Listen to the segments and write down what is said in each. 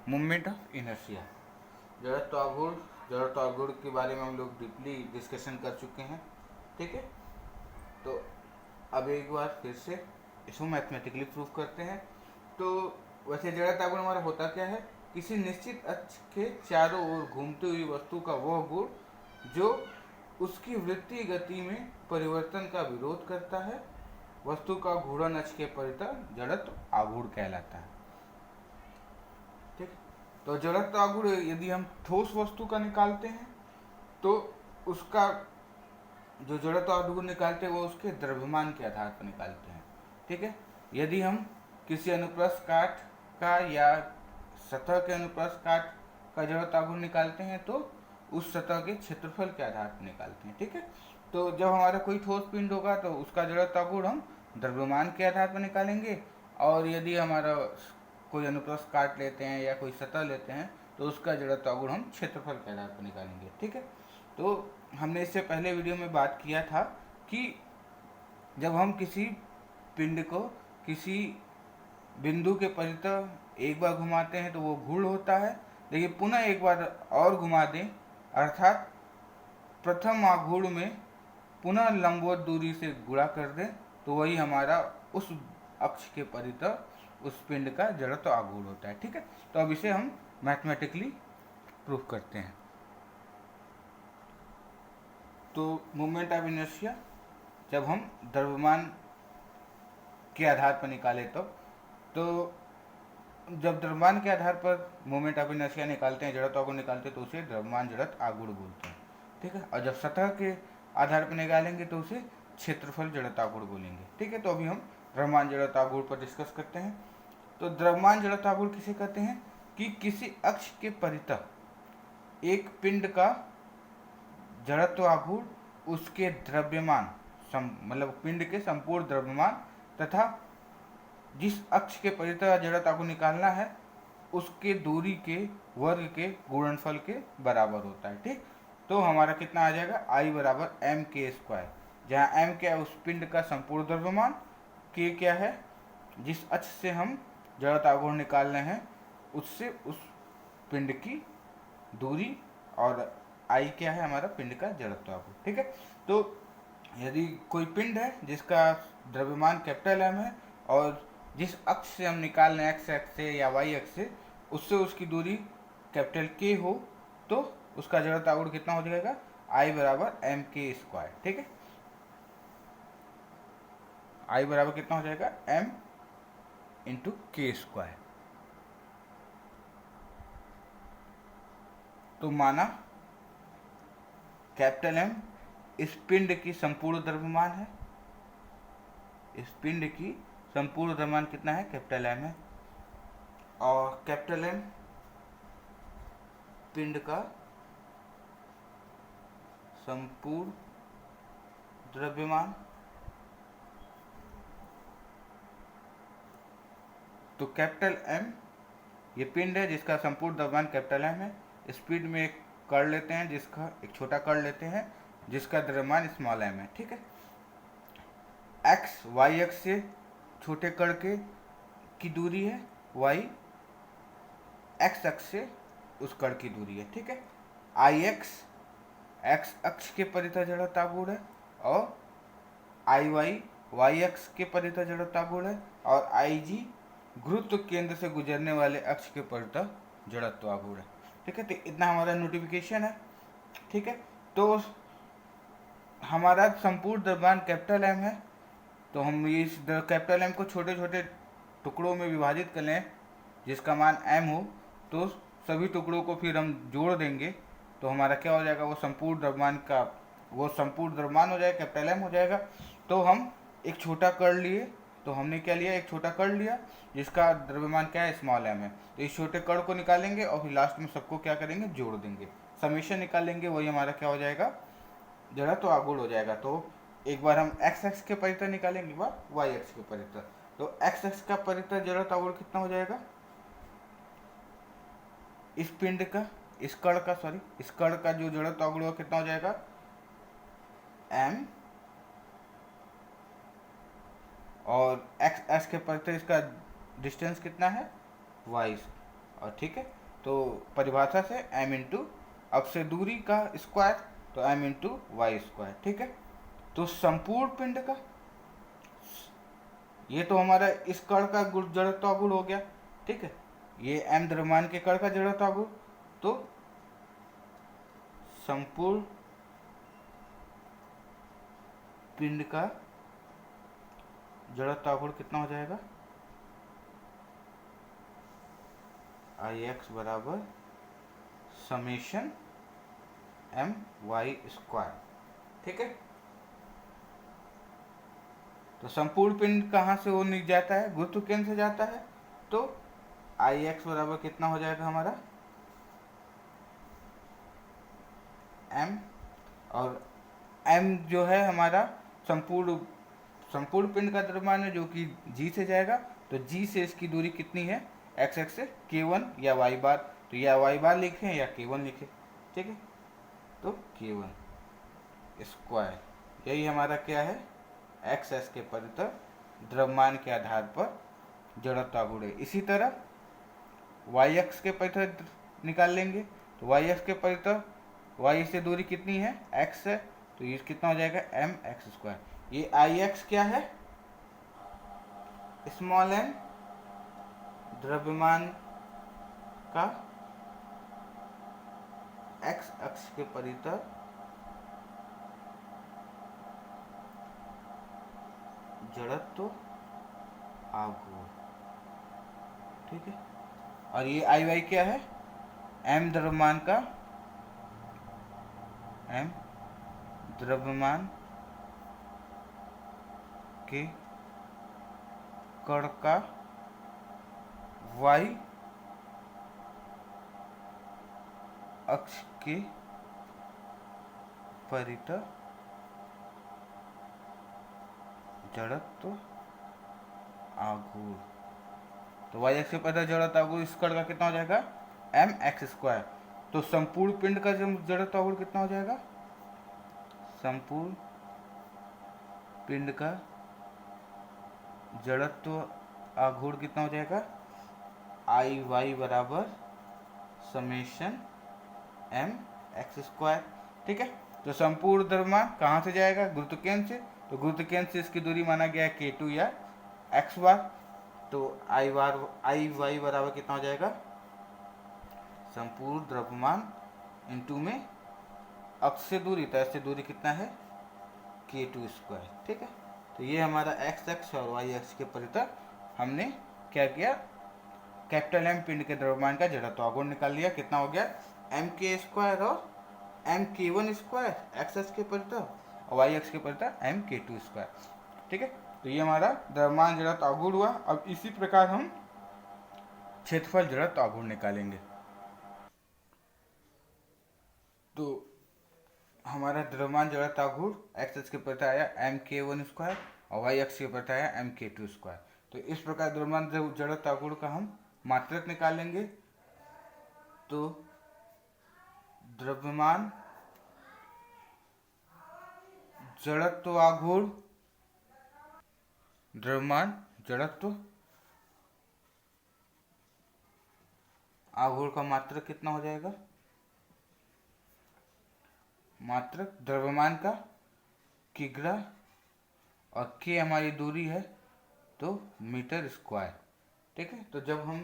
Movement of inertia. जड़त्व आघूर्ण के बारे में हम लोग डीपली डिस्कशन कर चुके हैं, ठीक है। तो अब एक बार फिर से इसको मैथमेटिकली प्रूफ करते हैं। तो वैसे जड़त्व आघूर्ण हमारा होता क्या है? किसी निश्चित अक्ष के चारों ओर घूमती हुई वस्तु का वह गुण जो उसकी वृत्तीय गति में परिवर्तन का विरोध करता है, वस्तु का घूर्णन अक्ष के परितः जड़त्व आघूर्ण कहलाता है, ठीक। तो जड़त्व आघूर्ण यदि हम ठोस वस्तु का निकालते हैं तो उसका जो जड़त्व आघूर्ण निकालते हैं वो उसके द्रव्यमान के आधार पर निकालते हैं, ठीक है। यदि हम किसी अनुप्रस्थ काट का या सतह के अनुप्रस्थ काट का जड़त्व आघूर्ण निकालते हैं तो उस सतह के क्षेत्रफल के आधार पर निकालते हैं, ठीक है। तो जब हमारा कोई ठोस पिंड होगा तो उसका जड़त्व आघूर्ण हम द्रव्यमान के आधार पर निकालेंगे, और यदि हमारा कोई अनुप्रस्थ काट लेते हैं या कोई सतह लेते हैं तो उसका जड़त्व आघूर्ण हम क्षेत्रफल के आधार पर निकालेंगे, ठीक है। तो हमने इससे पहले वीडियो में बात किया था कि जब हम किसी पिंड को किसी बिंदु के परितः एक बार घुमाते हैं तो वो घूर्ण होता है, लेकिन पुनः एक बार और घुमा दें अर्थात प्रथम आघूर्ण में पुनः लंबवत दूरी से गुणा कर दें तो वही हमारा उस अक्ष के परितः उस पिंड का जड़त्व आघूर्ण होता है, ठीक है। तो अब इसे हम मैथमेटिकली प्रूफ करते हैं। तो मूवमेंट ऑफ इनर्शिया जब हम द्रव्यमान के आधार पर निकाले तो जब द्रव्यमान के आधार पर मूवमेंट ऑफ इनर्शिया निकालते हैं, जड़त्व आघूर्ण निकालते हैं तो उसे द्रव्यमान जड़त्व आघूर्ण बोलते हैं, ठीक है। और जब सतह के आधार पर निकालेंगे तो उसे क्षेत्रफल जड़त्व आघूर्ण बोलेंगे, ठीक है। तो अभी हम द्रव्यमान जड़त्व आघूर्ण पर डिस्कस करते हैं। तो द्रव्यमान जड़त्व आघूर्ण किसे कहते हैं? कि किसी अक्ष के परितः एक पिंड का जड़त्व आघूर्ण उसके द्रव्यमान मतलब पिंड के संपूर्ण द्रव्यमान तथा जिस अक्ष के परितः जड़त्व आघूर्ण निकालना है उसके दूरी के वर्ग के गुणनफल के बराबर होता है, ठीक। तो हमारा कितना आ जाएगा? I बराबर एम के स्क्वायर, जहाँ एम क्या है? उस पिंड का संपूर्ण द्रव्यमान, के क्या है? जिस अक्ष से हम जड़त्व आघूर्ण निकाल रहे हैं उससे उस पिंड की दूरी, और I क्या है? हमारा पिंड का जड़त्व आघूर्ण, ठीक है। तो यदि कोई पिंड है जिसका द्रव्यमान कैपिटल M है और जिस अक्ष से हम निकाल रहे हैं एक्स अक्ष से या वाई अक्ष से उससे उसकी दूरी कैपिटल के हो तो उसका जड़त्व आघूर्ण कितना हो जाएगा? I बराबर एम के स्क्वायर, ठीक है। I बराबर कितना हो जाएगा? m इंटू के स्क्वायर। तो माना कैपिटल M इस पिंड की संपूर्ण द्रव्यमान है, इस पिंड की संपूर्ण द्रव्यमान कितना है? कैपिटल M है, और कैपिटल M पिंड का संपूर्ण द्रव्यमान। तो कैपिटल M ये पिंड है जिसका संपूर्ण द्रव्यमान कैपिटल M है। इस पिंड में एक कण लेते हैं, जिसका एक छोटा कण लेते हैं जिसका द्रव्यमान स्मॉल m है, ठीक है। x y अक्ष से छोटे कण की दूरी है, y x अक्ष से उस कण की दूरी है, ठीक है। ix x अक्ष के परितः जड़त्व आघूर्ण है और iy y अक्ष के परितः जड़त्व आघूर्ण है और ig गुरुत्व केंद्र से गुजरने वाले अक्ष के परितः जड़त्व आघूर्ण है, ठीक है। तो इतना हमारा नोटिफिकेशन है, ठीक है। तो हमारा संपूर्ण द्रव्यमान कैपिटल M है, तो हम इस कैपिटल M को छोटे छोटे टुकड़ों में विभाजित कर लें जिसका मान M हो, तो सभी टुकड़ों को फिर हम जोड़ देंगे तो हमारा क्या हो जाएगा? वो संपूर्ण द्रव्यमान हो जाएगा, कैपिटल M हो जाएगा। तो हम एक छोटा कण लिए, तो हमने क्या लिया? एक छोटा कण लिया जिसका द्रव्यमान क्या है? स्मॉल m है। तो इस छोटे कण को निकालेंगे और फिर लास्ट में सबको क्या करेंगे? जोड़ देंगे, समेशन निकालेंगे, वही हमारा क्या हो जाएगा? जड़त्व आघूर्ण हो जाएगा। तो एक बार हम x अक्ष के परितः निकालेंगे, एक बार y अक्ष के परितः। तो x अक्ष का परितः जड़त्व आघूर्ण कितना हो जाएगा? इस पिंड का, इस कण का जो जड़त्व आघूर्ण कितना हो जाएगा? m, और x अक्ष के परितः इसका डिस्टेंस कितना है? y, और ठीक है, तो परिभाषा से m इंटू अब से दूरी का स्क्वायर, तो m इंटू वाई स्क्वायर, ठीक है। तो संपूर्ण पिंड का, ये तो हमारा इस कण का जड़त्वागुण हो गया, ठीक है, ये m द्रव्यमान के कण का जड़त्वागुण, तो संपूर्ण पिंड का जड़त्वागुण कितना हो जाएगा, आई एक्स बराबर समेशन एम वाई स्क्वायर, ठीक है। तो संपूर्ण पिंड कहाँ से वो निकल जाता है, गुरुत्व केंद्र से जाता है, तो आई एक्स बराबर कितना हो जाएगा हमारा एम, और एम जो है हमारा संपूर्ण पिंड का द्रव्यमान है जो कि जी से जाएगा, तो जी से इसकी दूरी कितनी है एक्स एक्स से k1 या y बार, तो या y बार लिखें या k1 लिखें, ठीक है। तो k1 स्क्वायर, यही हमारा क्या है एक्स एस के परितः द्रव्यमान के आधार पर जड़त्वागुण है। इसी तरह वाई एक्स के परितः निकाल लेंगे, तो वाई एक्स के परितः वाई से दूरी कितनी है एक्स है, तो ये कितना हो जाएगा एम एक्स स्क्वायर। ये आई एक्स क्या है, स्मॉल एम द्रव्यमान का एक्स अक्ष के परितः जड़त्व आघूर्ण, ठीक है। और ये आई वाई क्या है, एम द्रव्यमान का, एम द्रव्यमान के कण का वाई अक्ष के परितः जड़त्व आघूर्ण, तो वाई एक्स के परितः जड़त्व आघूर्ण इस कण का कितना हो जाएगा एम एक्स स्क्वायर। तो संपूर्ण पिंड का जड़त्व आघूर्ण कितना हो जाएगा, संपूर्ण पिंड का जड़त्व आघूर्ण कितना हो जाएगा आई वाई बराबर समेशन एम एक्स स्क्वायर, ठीक है। तो संपूर्ण द्रव्यमान कहाँ से जाएगा, गुरुत्व केंद्र से, तो गुरुत्व केंद्र से इसकी दूरी माना गया है k2 या x बार, तो आई वाई बराबर कितना हो जाएगा संपूर्ण द्रव्यमान इंटू में अक्ष से दूरी, तो ऐसे दूरी कितना है k2 स्क्वायर, ठीक है। तो ये हमारा x अक्ष और y अक्ष के परितः हमने क्या किया, कैपिटल एम पिंड के द्रव्यमान का जड़त्व आघूर्ण निकाल लिया, कितना हो गया एम के स्क्वायर और एम के वन स्क्वायर एक्स अक्ष के परितः और वाई अक्ष के परितः एम के टू स्क्वायर, ठीक है। तो ये हमारा द्रव्यमान जड़त्व आघूर्ण हुआ। अब इसी प्रकार हम क्षेत्रफल जड़त्व आघूर्ण निकालेंगे। तो हमारा द्रव्यमान जड़त्व आघूर्ण एक्स अक्ष के परितः आया एम के वन स्क्वायर और वाई अक्ष के परितः आया एम के टू स्क्वायर। तो इस प्रकार द्रव्यमान जड़त्व आघूर्ण का हम मात्रक निकालेंगे। तो द्रव्यमान जड़त्व आघूर्ण, द्रव्यमान जड़त्व आघूर्ण का मात्रक कितना हो जाएगा, मात्रक द्रव्यमान का किग्रा और के हमारी दूरी है तो मीटर स्क्वायर, ठीक है। तो जब हम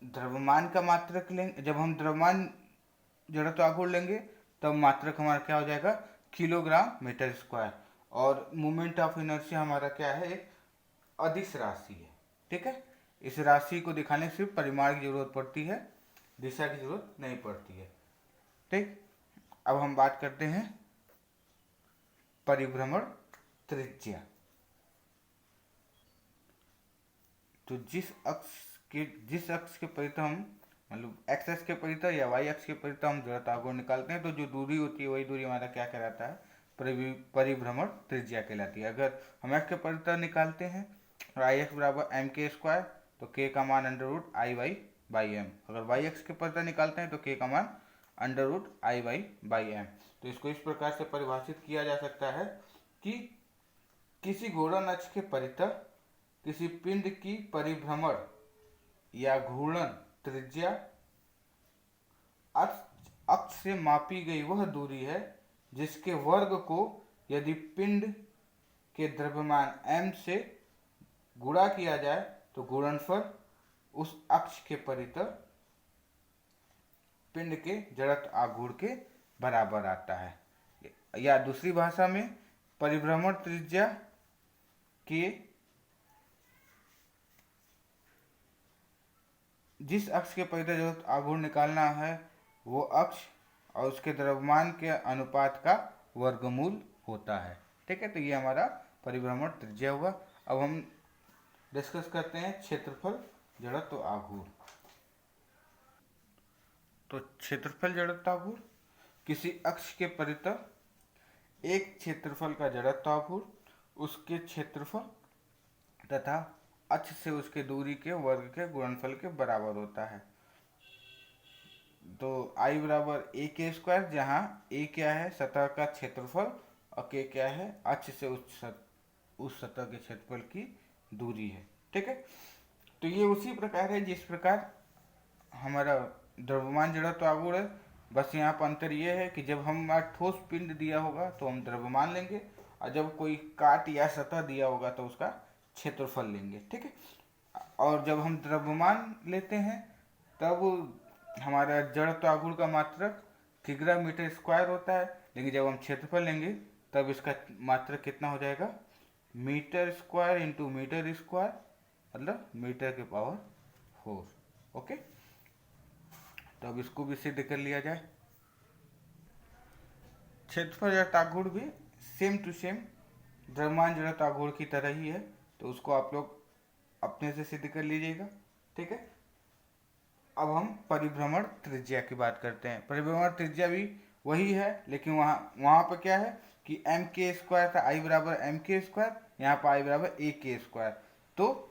द्रव्यमान का मात्रक लेंगे, जब हम द्रव्यमान जड़त्व आघूर्ण लेंगे तब मात्रक हमारा क्या हो जाएगा किलोग्राम मीटर स्क्वायर, और मोमेंट ऑफ इनर्शिया हमारा क्या है एक अदिश राशि है, ठीक है। इस राशि को दिखाने सिर्फ परिमाण की जरूरत पड़ती है, दिशा की जरूरत नहीं पड़ती है, ठीक। अब हम बात करते हैं परिभ्रमण त्रिज्या। तो जिस अक्ष के परितः हम मतलब एक्स अक्ष के परितः या वाई अक्ष के परितः हम जड़त्व आघूर्ण निकालते हैं, तो जो दूरी होती है वही दूरी हमारा क्या कहलाता है परिभ्रमण त्रिज्या कहलाती है। अगर हम एक्स के परितः निकालते हैं और आई एक्स बराबर एम के स्क्वायर, तो के का मान under root I Y by M. अगर वाई एक्स के परितः निकालते हैं तो के का मान under root I Y by M. तो इसको इस प्रकार से परिभाषित किया जा सकता है कि किसी घूर्णन अक्ष के परितः किसी पिंड की परिभ्रमण या घूर्णन त्रिज्या अक्ष से मापी गई वह दूरी है जिसके वर्ग को यदि पिंड के द्रव्यमान m से गुणा किया जाए तो गुणनफल उस अक्ष के परितः पिंड के जड़त्व आघूर्ण के बराबर आता है। या दूसरी भाषा में परिभ्रमण त्रिज्या के जिस अक्ष के परितः जड़त्व आघूर्ण निकालना है वो अक्ष और उसके द्रव्यमान के अनुपात का वर्गमूल होता है। ठीक है, तो ये हमारा परिभ्रमण त्रिज्या हुआ। अब हम डिस्कस करते हैं क्षेत्रफल जड़त्व आघूर्ण। तो क्षेत्रफल जड़त्व आघूर्ण किसी अक्ष के परितः एक क्षेत्रफल का जड़त्व आघूर्ण उसके क्षेत्रफल तथा अक्ष से उसके दूरी के वर्ग के गुणनफल के बराबर होता है। तो I बराबर a के स्क्वायर, जहाँ a क्या है सतह का क्षेत्रफल और k क्या है अक्ष से उस सतह के क्षेत्रफल की दूरी है। ठीक है, तो ये उसी प्रकार है जिस प्रकार हमारा द्रव्यमान जड़त्व आघूर्ण है। बस यहाँ पर अंतर ये है कि जब हमारा ठोस पिंड दिया होगा तो हम द्रव्यमान लेंगे और जब कोई काट या सतह दिया होगा तो उसका क्षेत्रफल लेंगे। ठीक है, और जब हम द्रव्यमान लेते हैं तब हमारा जड़त्व आघूर्ण का मात्रक किग्रा मीटर स्क्वायर होता है, लेकिन जब हम क्षेत्रफल लेंगे तब इसका मात्रक कितना हो जाएगा metre square into metre square, मतलब मीटर के पावर 4। ओके, तो अब इसको भी सिद्ध कर लिया जाए। क्षेत्रफल जड़त्व आघूर्ण भी सेम टू सेम द्रव्यमान जड़त्व आघूर्ण की तरह ही है, तो उसको आप लोग अपने से सिद्ध कर लीजिएगा। ठीक है, अब हम परिभ्रमण त्रिज्या की बात करते हैं। परिभ्रमण त्रिज्या भी वही है, लेकिन वहाँ पर क्या है कि m के स्क्वायर था, I बराबर m के स्क्वायर, यहाँ पर I बराबर a के स्क्वायर, तो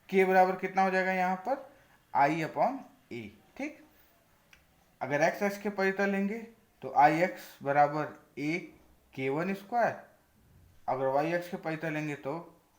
k बराबर कितना हो जाएगा यहाँ पर I अपॉन a। ठीक, अगर x अक्ष के परितल लेंगे तो Ix बराबर a k1 स्क्वायर, अगर y अक्ष के परितल लेंगे तो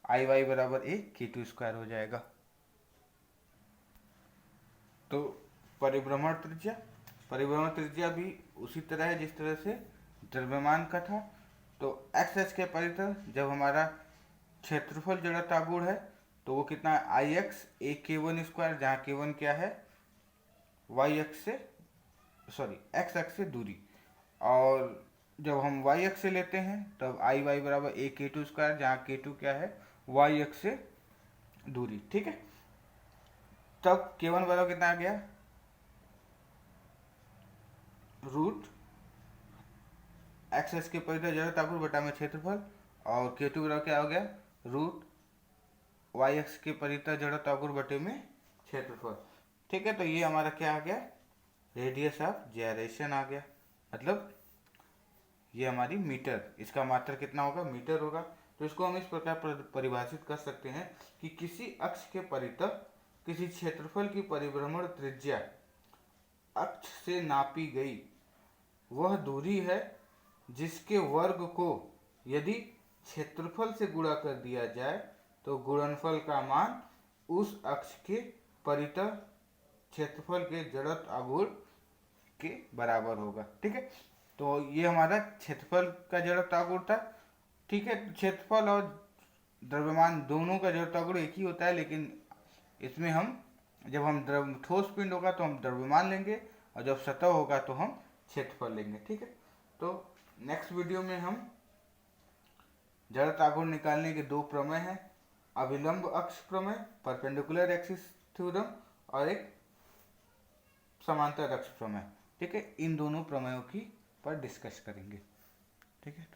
Iy बराबर a k2 स्क्वायर हो जाएगा। तो परिभ्रमण त्रिज्या भी उसी तरह है जिस तरह से द्रव्यमान का था। तो एक्स अक्ष के परितल जब हमारा क्षेत्रफल जड़त्व आघूर्ण है तो वो कितना है आई एक्स ए k1 स्क्वायर, जहाँ k1 क्या है y अक्ष से एक्स अक्ष से दूरी, और जब हम y अक्ष से लेते हैं तब आई वाई बराबर a k2 स्क्वायर, जहाँ k2 क्या है y अक्ष से दूरी। ठीक है, तब k1 बराबर कितना आ गया रूट एक्स अक्ष के परितल जड़त्व आघूर्ण बटा में क्षेत्रफल, और k2 बराबर क्या हो गया रूट y अक्ष के परितल जड़त्व आघूर्ण बटे में क्षेत्रफल। ठीक है, तो ये हमारा क्या आ गया रेडियस ऑफ जायरेशन आ गया, मतलब ये हमारी मीटर, इसका मात्रा कितना होगा मीटर होगा। तो इसको हम इस प्रकार परिभाषित कर सकते हैं कि किसी अक्ष के परितल किसी क्षेत्रफल की परिभ्रमण त्रिज्या अक्ष से नापी गई वह दूरी है जिसके वर्ग को यदि क्षेत्रफल से गुणा कर दिया जाए तो गुणनफल का मान उस अक्ष के परितल क्षेत्रफल के जड़त्व आघूर्ण के बराबर होगा। ठीक है, तो ये हमारा क्षेत्रफल का जड़त्व आघूर्ण था। ठीक है, क्षेत्रफल और द्रव्यमान दोनों का जड़त्व आघूर्ण एक ही होता है, लेकिन इसमें हम जब हम ठोस पिंड होगा तो हम द्रव्यमान लेंगे और जब सतह होगा तो हम क्षेत्रफल लेंगे। ठीक है, तो नेक्स्ट वीडियो में हम जड़त्व आघूर्ण निकालने के दो प्रमेय हैं, अभिलंब अक्ष प्रमेय परपेंडिकुलर एक्सिस थ्योरम और एक समांतर अक्ष प्रमेय। ठीक है, इन दोनों प्रमेयों की पर डिस्कस करेंगे। ठीक है।